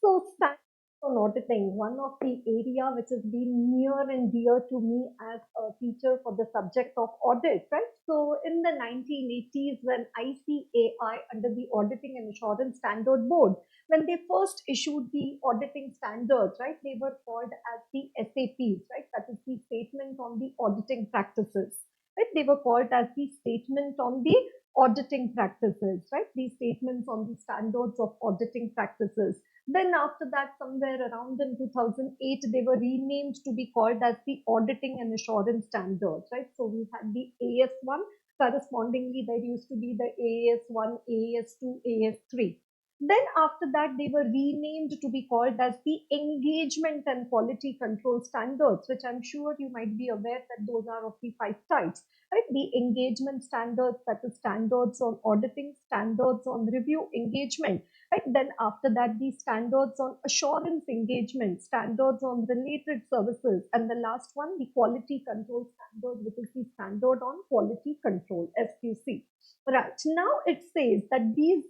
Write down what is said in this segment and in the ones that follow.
So standards on auditing, one of the area which has been near and dear to me as a teacher for the subject of audit, right? So in the 1980s, when ICAI under the Auditing and Assurance Standard Board, when they first issued the auditing standards, right, they were called as the SAPs, right? That is the Statement on the Auditing Practices, right? They were called as the Statement on the Auditing Practices, right? These statements on the standards of auditing practices. Then after that, somewhere around in 2008, they were renamed to be called as the Auditing and Assurance Standards, right? So we had the AS1, correspondingly there used to be the AS1, AS2, AS3. Then after that, they were renamed to be called as the Engagement and Quality Control Standards, which I'm sure you might be aware that those are of the 5 types, right? The engagement standards, that is standards on auditing, standards on review engagement, right? Then after that, the standards on assurance engagement, standards on related services, and the last one, the quality control standard, which is the standard on quality control, SQC. Right now, it says that these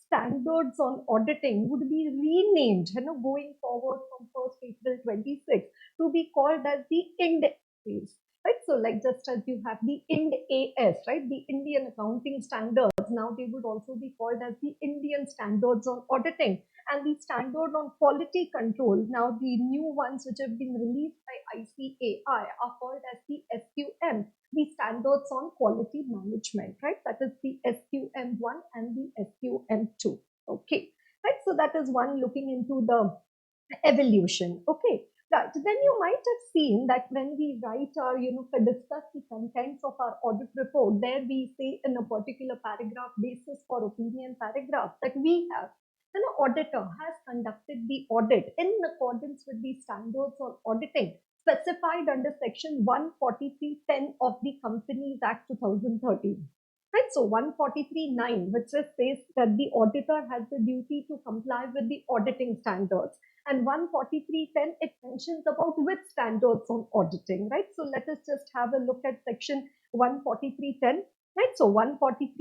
standards on auditing would be renamed, going forward from 1st April 26 to be called as the IND AS, right? So like just as you have the IND AS, right, the Indian Accounting Standards, now they would also be called as the Indian Standards on Auditing, and the Standard on Quality Control. Now the new ones which have been released by ICAI are called as the SQM, the Standards on Quality Management, right? That is the SQM1 and the SQM2. Okay, right? So that is one looking into the evolution. Okay, right. Then you might have seen that when we write our, discuss the contents of our audit report, there we say in a particular paragraph, basis for opinion paragraph, that we have an auditor has conducted the audit in accordance with the standards on auditing specified under section 143.10 of the Companies Act 2013. Right, so 143.9, which just says that the auditor has the duty to comply with the auditing standards, and 143.10, it mentions about which standards on auditing, right? So let us just have a look at section 143.10. Right, so 143.9,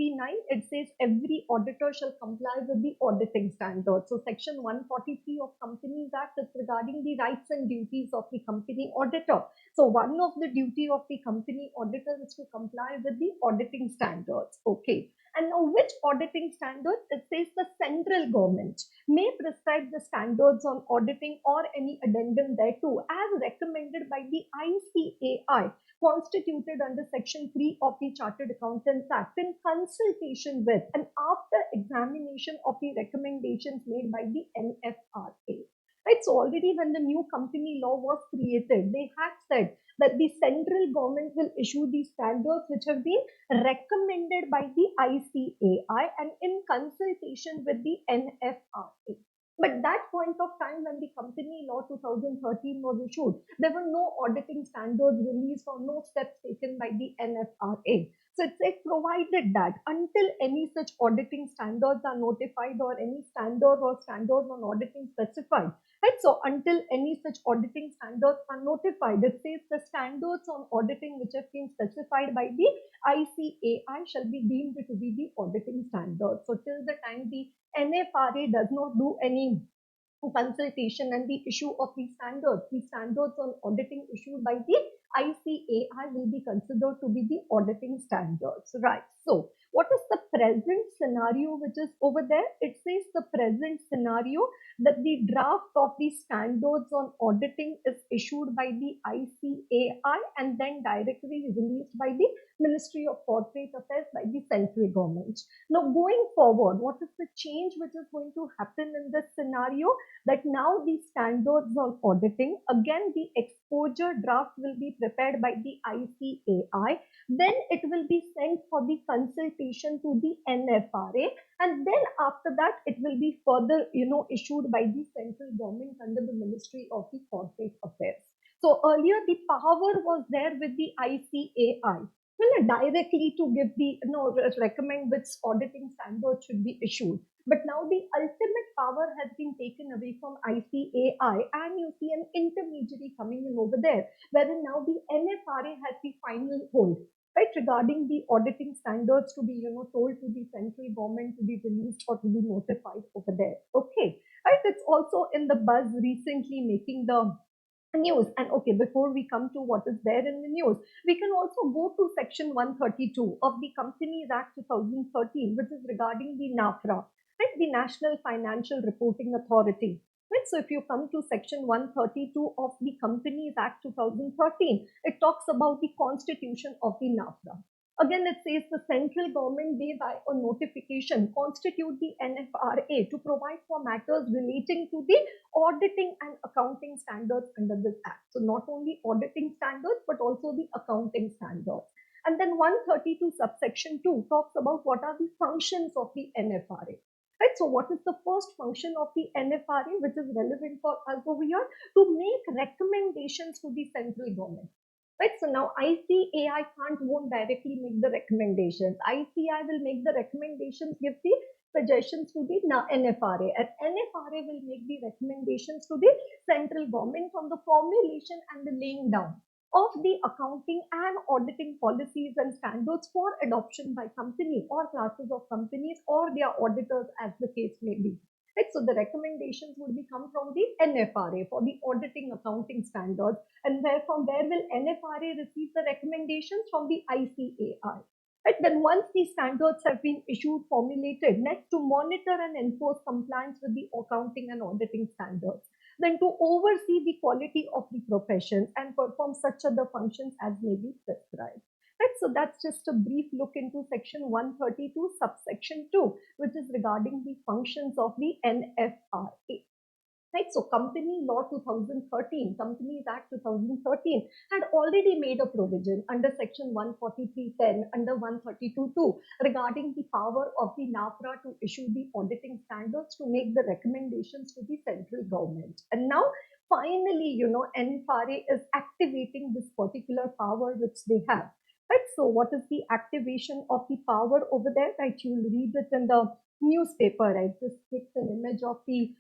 it says every auditor shall comply with the auditing standards. So section 143 of Companies Act is regarding the rights and duties of the company auditor. So one of the duty of the company auditor is to comply with the auditing standards. Okay. And now which auditing standards? It says the central government may prescribe the standards on auditing or any addendum thereto as recommended by the ICAI, constituted under section 3 of the Chartered Accountants Act, in consultation with and after examination of the recommendations made by the NFRA. Right, so already when the new company law was created, they had said that the central government will issue these standards which have been recommended by the ICAI and in consultation with the NFRA. But that point of time when the company law 2013 was issued, there were no auditing standards released or no steps taken by the NFRA. So it provided that until any such auditing standards are notified or any standard or standards on auditing specified, right? So until any such auditing standards are notified, it says the standards on auditing which have been specified by the ICAI shall be deemed to be the auditing standards. So till the time the NFRA does not do any consultation and the issue of the standards on auditing issued by the ICAI will be considered to be the auditing standards, right? So what is the present scenario which is over there? It says the present scenario that the draft of the standards on auditing is issued by the ICAI and then directly released by the Ministry of Corporate Affairs by the central government. Now going forward, what is the change which is going to happen in this scenario? That now the standards on auditing, again the exposure draft will be prepared by the ICAI, then it will be sent for the consultation to the NFRA, and then after that it will be further issued by the central government under the Ministry of the Corporate Affairs. So earlier the power was there with the ICAI, directly to give the recommend which auditing standards should be issued. But now the ultimate power has been taken away from ICAI, and you see an intermediary coming in over there, wherein now the NFRA has the final hold, right, regarding the auditing standards to be told to the central government to be released or to be notified over there. Okay, right, it's also in the buzz recently, making the news. And okay, before we come to what is there in the news, we can also go to section 132 of the Companies Act 2013, which is regarding the NAFRA, right, the National Financial Reporting Authority. Right, so if you come to section 132 of the Companies Act 2013, it talks about the constitution of the NAFRA. Again, it says the central government may by a notification constitute the NFRA to provide for matters relating to the auditing and accounting standards under this act. So not only auditing standards, but also the accounting standards. And then 132 subsection 2 talks about what are the functions of the NFRA. Right, so what is the first function of the NFRA, which is relevant for us over here? To make recommendations to the central government. Right, so now ICAI won't directly make the recommendations. ICAI will make the recommendations, give the suggestions to the NFRA, and NFRA will make the recommendations to the central government on the formulation and the laying down of the accounting and auditing policies and standards for adoption by company or classes of companies or their auditors, as the case may be. Right, so the recommendations would be come from the NFRA for the auditing accounting standards, and from where will NFRA receive the recommendations? From the ICAI. Right, then once these standards have been issued, formulated, next to monitor and enforce compliance with the accounting and auditing standards, then to oversee the quality of the professions and perform such other functions as may be prescribed. Right, so that's just a brief look into section 132 subsection 2, which is regarding the functions of the NFRA. Right, so Company Law 2013, Companies Act 2013 had already made a provision under section 143.10 under 132.2 regarding the power of the NAFRA to issue the auditing standards to make the recommendations to the central government. And now finally, NFRA is activating this particular power which they have. Right, so what is the activation of the power over there? Right, you will read it in the newspaper. Right, just take an image of the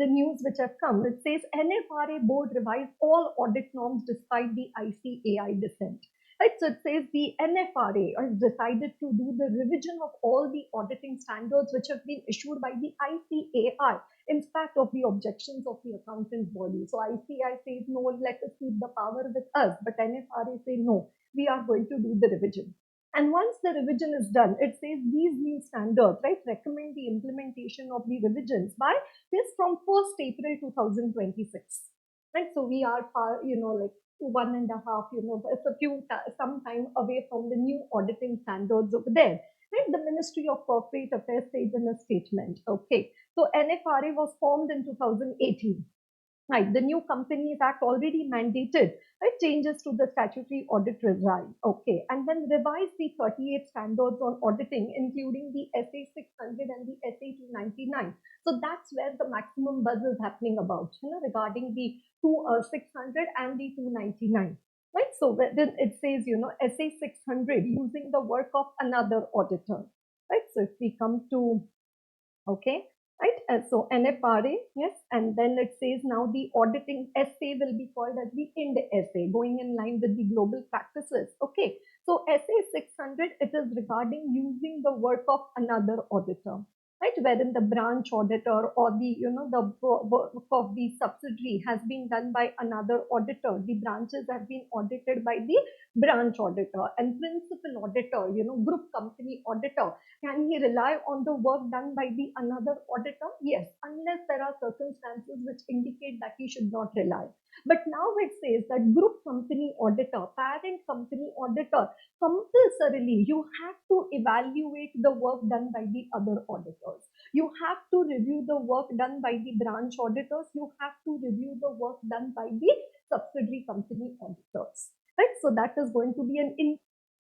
news which have come. It says NFRA board revised all audit norms despite the ICAI dissent. Right, so it says the NFRA has decided to do the revision of all the auditing standards which have been issued by the ICAI in spite of the objections of the accountant body. So ICAI says no, let us keep the power with us, but NFRA say no, we are going to do the revision. And once the revision is done, it says these new standards, right, recommend the implementation of the revisions by this from 1st April 2026. Right, so we are far, like 1.5, it's a some time away from the new auditing standards over there. Right, the Ministry of Corporate Affairs says in a statement. Okay, so NFRA was formed in 2018. Right, the new Companies Act already mandated, right, changes to the statutory audit regime. Okay, and then revised the 38 standards on auditing, including the SA 600 and the SA 299. So that's where the maximum buzz is happening about, regarding the 600 and the 299. Right, so then it says, SA 600 using the work of another auditor. Right, so if we come to, okay, right, so NFRA, yes, and then it says now the auditing essay will be called as the IND essay, going in line with the global practices. Okay, so SA 600, it is regarding using the work of another auditor. Right, wherein the branch auditor or the the work of the subsidiary has been done by another auditor. The branches have been audited by the branch auditor, and principal auditor, group company auditor, can he rely on the work done by the another auditor? Yes, unless there are circumstances which indicate that he should not rely. But now it says that group company auditor, parent company auditor, compulsorily you have to evaluate the work done by the other auditors. You have to review the work done by the branch auditors. You have to review the work done by the subsidiary company auditors. Right? So that is going to be an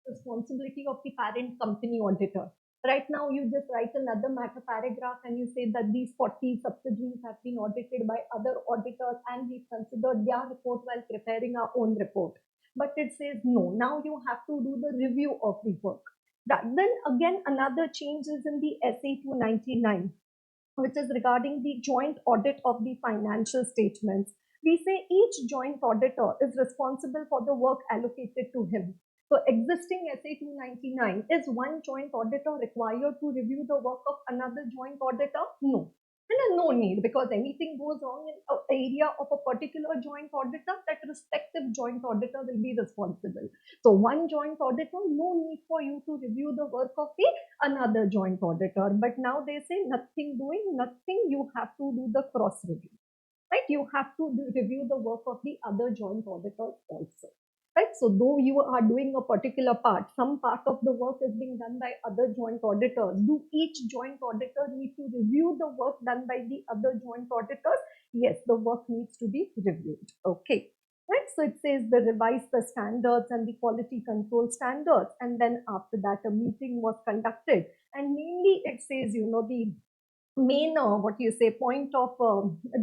responsibility of the parent company auditor. Right now, you just write another matter paragraph and you say that these 40 subsidiaries have been audited by other auditors and we've considered their report while preparing our own report. But it says no, now you have to do the review of the work. Then again, another change is in the SA 299, which is regarding the joint audit of the financial statements. We say each joint auditor is responsible for the work allocated to him. So existing SA 299, is one joint auditor required to review the work of another joint auditor? No. And no need, because anything goes wrong in an area of a particular joint auditor, that respective joint auditor will be responsible. So one joint auditor, no need for you to review the work of the another joint auditor. But now they say nothing doing, nothing, you have to do the cross review, right? You have to review the work of the other joint auditors also, right? So though you are doing a particular part, some part of the work is being done by other joint auditors. Do each joint auditor need to review the work done by the other joint auditors? Yes, the work needs to be reviewed. Okay. Right, so it says the revise the standards and the quality control standards, and then after that a meeting was conducted, and mainly it says, the main what you say point of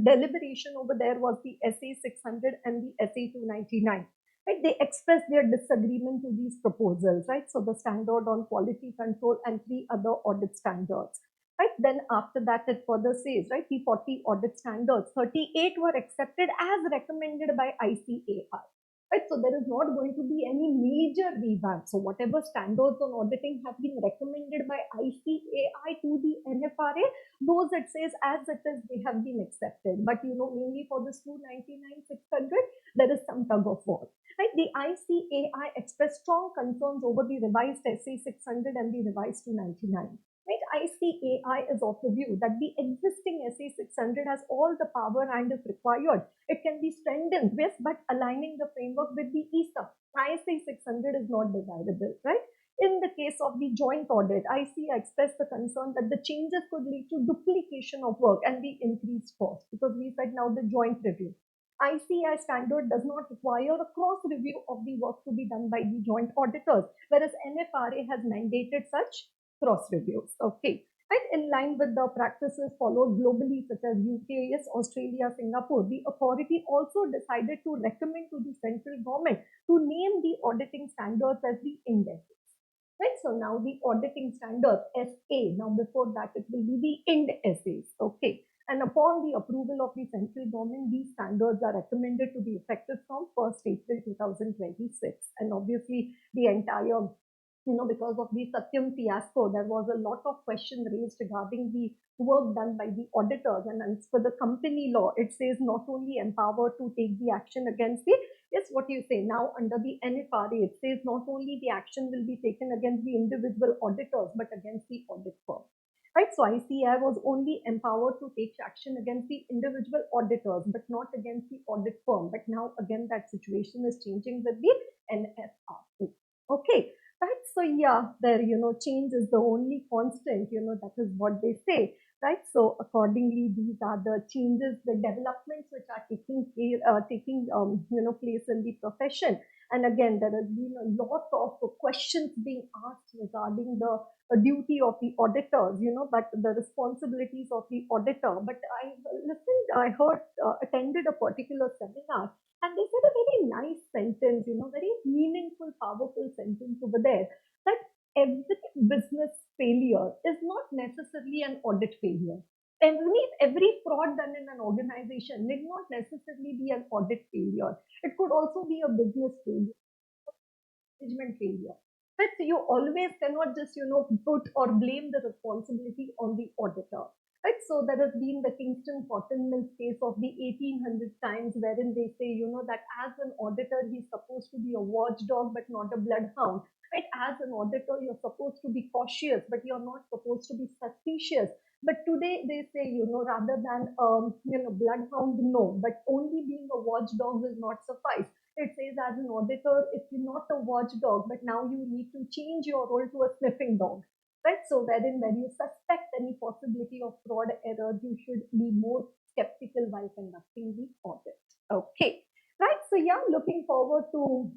deliberation over there was the SA 600 and the SA 299. Right, they expressed their disagreement to these proposals. Right, so the standard on quality control and three other audit standards. Right, then after that it further says, right, the 40 audit standards, 38 were accepted as recommended by ICAI. Right, so there is not going to be any major revamp. So whatever standards on auditing have been recommended by ICAI to the NFRA, those it says as it is, they have been accepted. But mainly for this 299 600, there is some tug of war. Right, the ICAI expressed strong concerns over the revised SA 600 and the revised 299. Right, ICAI is of the view that the existing SA 600 has all the power and if required, it can be strengthened with, but aligning the framework with the ESA. ISA 600 is not desirable, right? In the case of the joint audit, ICAI expressed the concern that the changes could lead to duplication of work and the increased cost, because we said now the joint review. ICAI standard does not require a cross review of the work to be done by the joint auditors, whereas NFRA has mandated such cross reviews. Okay. Right, in line with the practices followed globally, such as UK, yes, Australia, Singapore, the authority also decided to recommend to the central government to name the auditing standards as the index. Right, so now the auditing standard SA, now before that it will be the IND essays. Okay, and upon the approval of the central government, these standards are recommended to be effective from 1st April 2026. And obviously the entire, because of the Satyam fiasco, there was a lot of question raised regarding the work done by the auditors. And as per the company law, it says not only empowered to take the action against the, yes, what you say, now under the NFRA, it says not only the action will be taken against the individual auditors, but against the audit firm. Right, so ICAI was only empowered to take action against the individual auditors, but not against the audit firm. But now again, that situation is changing with the NFRA. Okay, right, so yeah, there, change is the only constant, that is what they say. Right, so accordingly, these are the changes, the developments which are taking place in the profession. And again, there has been a lot of questions being asked regarding the duty of the auditors, but the responsibilities of the auditor. But I listened, I heard, attended a particular seminar, and they said a very nice sentence, very meaningful, powerful sentence over there, that every business failure is not necessarily an audit failure. Every fraud done in an organization need not necessarily be an audit failure. It could also be a business failure, management failure. But you always cannot just, put or blame the responsibility on the auditor. Right? So there has been the Kingston Cotton Mills case of the 1800 times, wherein they say, that as an auditor, he's supposed to be a watchdog, but not a bloodhound. Right? As an auditor, you're supposed to be cautious, but you're not supposed to be suspicious. But today they say, rather than, bloodhound, no, but only being a watchdog will not suffice. It says as an auditor, if you're not a watchdog, but now you need to change your role to a sniffing dog. Right? So wherein when you suspect any possibility of fraud error, you should be more skeptical while conducting the audit. Okay. Right. So yeah, looking forward to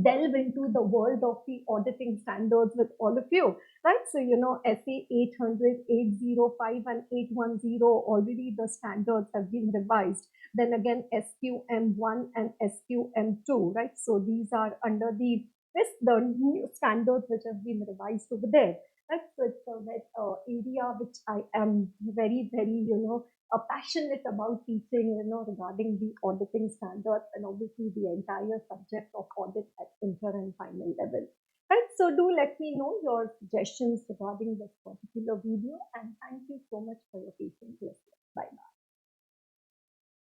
delve into the world of the auditing standards with all of you, right? So, SA 800, 805 and 810, already the standards have been revised. Then again, SQM1 and SQM2, right? So these are under the new standards which have been revised over there. Right? So it's a area which I am very, very, passionate about teaching, regarding the auditing standards and obviously the entire subject of audit at inter and final level. Right, so do let me know your suggestions regarding this particular video, and thank you so much for your patience listening.